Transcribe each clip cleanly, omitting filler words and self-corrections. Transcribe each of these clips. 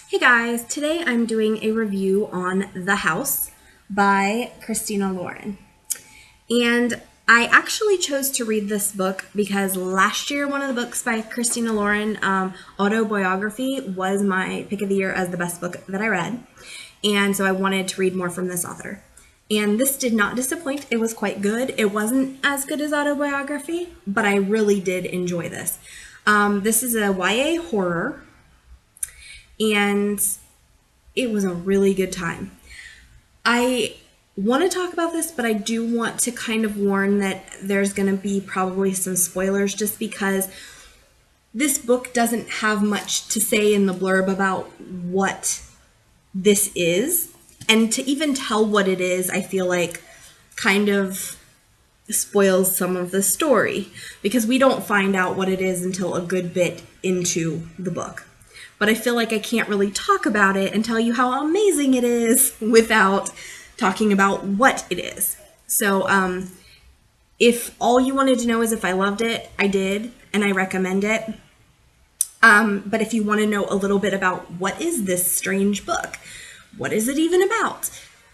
Hey guys, today I'm doing a review on The House by Christina Lauren. And I actually chose to read this book because last year one of the books by Christina Lauren, Autobiography, was my pick of the year as the best book that I read. And so I wanted to read more from this author. And this did not disappoint. It was quite good. It wasn't as good as Autobiography, but I really did enjoy this. This is a YA horror, and it was a really good time. I want to talk about this, but I do want to kind of warn that there's going to be probably some spoilers just because this book doesn't have much to say in the blurb about what this is. And to even tell what it is, I feel like kind of spoils some of the story because we don't find out what it is until a good bit into the book. But I feel like I can't really talk about it and tell you how amazing it is without talking about what it is. So if all you wanted to know is if I loved it, I did, and I recommend it. But if you want to know a little bit about what is this strange book, what is it even about,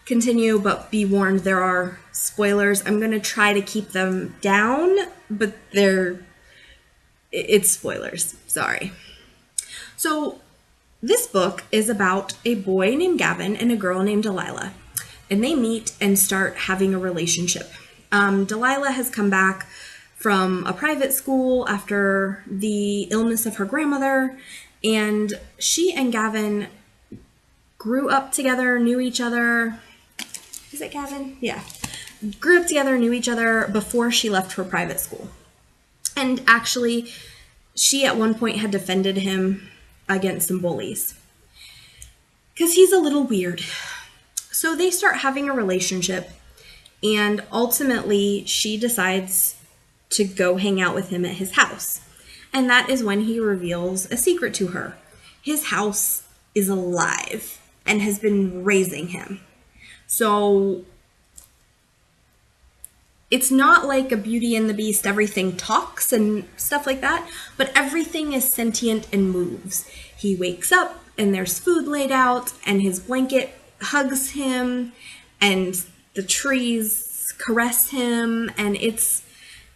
continue, but be warned, there are spoilers. I'm going to try to keep them down, but it's spoilers. Sorry. So this book is about a boy named Gavin and a girl named Delilah, and they meet and start having a relationship. Delilah has come back from a private school after the illness of her grandmother, and she and Gavin grew up together, knew each other. Is it Gavin? Yeah. Grew up together, knew each other before she left for private school. And actually, she at one point had defended him against some bullies because he's a little weird. So they start having a relationship, and ultimately she decides to go hang out with him at his house. And that is when he reveals a secret to her. His house is alive and has been raising him. So it's not like a Beauty and the Beast, everything talks and stuff like that, but everything is sentient and moves. He wakes up and there's food laid out and his blanket hugs him and the trees caress him, and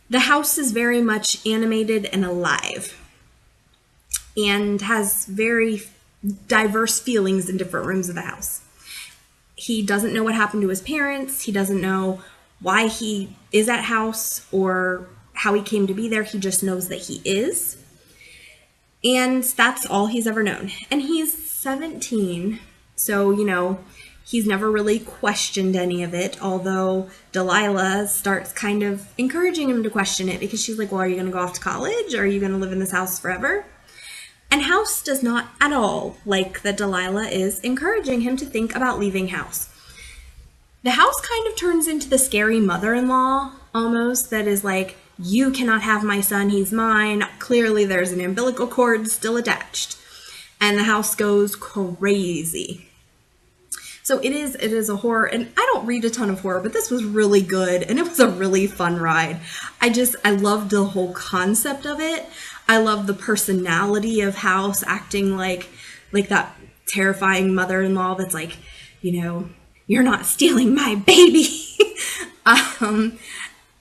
the house is very much animated and alive and has very diverse feelings in different rooms of the house. He doesn't know what happened to his parents. He doesn't know why he is at house or how he came to be there. He just knows that he is. And that's all he's ever known. And he's 17, so, he's never really questioned any of it, although Delilah starts kind of encouraging him to question it because she's like, well, are you going to go off to college? Or are you going to live in this house forever? And House does not at all like that Delilah is encouraging him to think about leaving house. The house kind of turns into the scary mother-in-law almost that is like, you cannot have my son, he's mine. Clearly there's an umbilical cord still attached. And the house goes crazy. So it is a horror, and I don't read a ton of horror, but this was really good, and it was a really fun ride. I loved the whole concept of it. I love the personality of House acting like that terrifying mother-in-law that's like, you're not stealing my baby.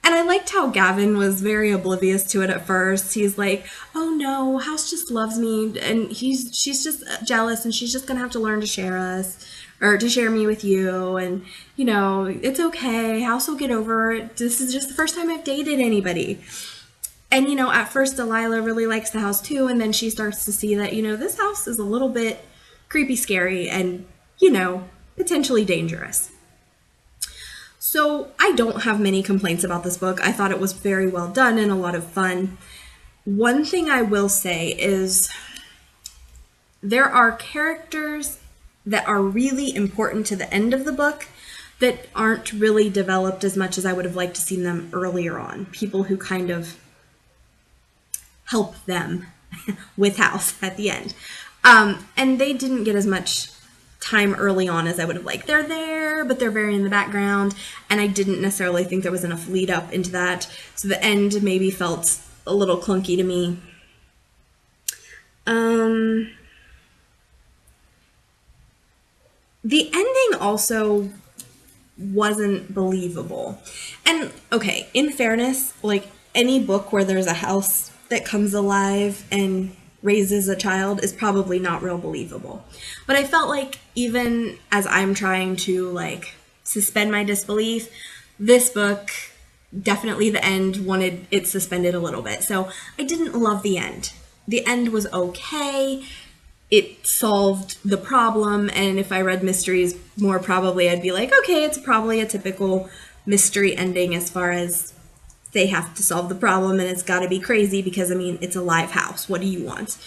And I liked how Gavin was very oblivious to it at first. He's like, oh no, House just loves me, and she's just jealous, and she's just gonna have to learn to share us, or to share me with you, and it's okay. House will get over it. This is just the first time I've dated anybody. And at first Delilah really likes the house too, and then she starts to see that this house is a little bit creepy, scary, and potentially dangerous. So I don't have many complaints about this book. I thought it was very well done and a lot of fun. One thing I will say is there are characters that are really important to the end of the book that aren't really developed as much as I would have liked to see them earlier on. People who kind of help them with House at the end. And they didn't get as much time early on as I would have liked. They're there, but they're very in the background, and I didn't necessarily think there was enough lead up into that, so the end maybe felt a little clunky to me. The ending also wasn't believable. And okay, in fairness, like any book where there's a house that comes alive and raises a child is probably not real believable. But I felt like even as I'm trying to like suspend my disbelief, this book, definitely the end, wanted it suspended a little bit. So I didn't love the end. The end was okay. It solved the problem, and if I read mysteries more, probably I'd be like, okay, it's probably a typical mystery ending as far as they have to solve the problem and it's got to be crazy because, I mean, it's a live house. What do you want?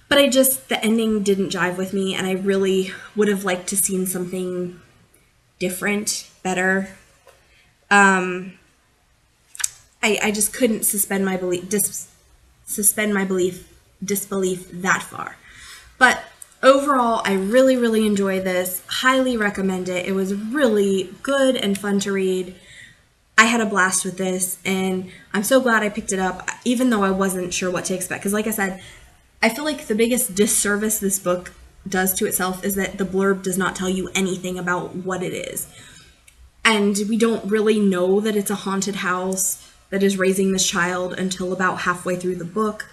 But the ending didn't jive with me, and I really would have liked to seen something different, better. I just couldn't suspend my disbelief that far. But overall, I really, really enjoy this. Highly recommend it. It was really good and fun to read. I had a blast with this, and I'm so glad I picked it up, even though I wasn't sure what to expect. Because like I said, I feel like the biggest disservice this book does to itself is that the blurb does not tell you anything about what it is. And we don't really know that it's a haunted house that is raising this child until about halfway through the book.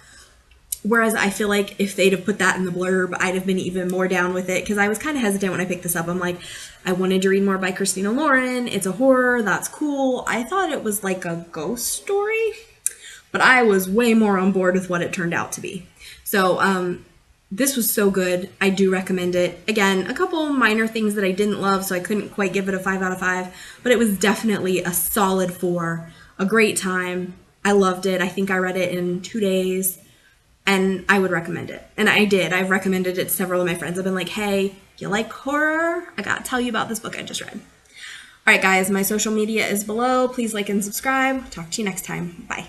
Whereas I feel like if they'd have put that in the blurb, I'd have been even more down with it, because I was kind of hesitant when I picked this up. I'm like, I wanted to read more by Christina Lauren. It's a horror. That's cool. I thought it was like a ghost story, but I was way more on board with what it turned out to be. So this was so good. I do recommend it. Again, a couple minor things that I didn't love, so I couldn't quite give it a 5 out of 5, but it was definitely a solid 4. A great time. I loved it. I think I read it in 2 days. And I would recommend it. And I did. I've recommended it to several of my friends. I've been like, hey, you like horror? I gotta tell you about this book I just read. All right, guys, my social media is below. Please like and subscribe. Talk to you next time. Bye.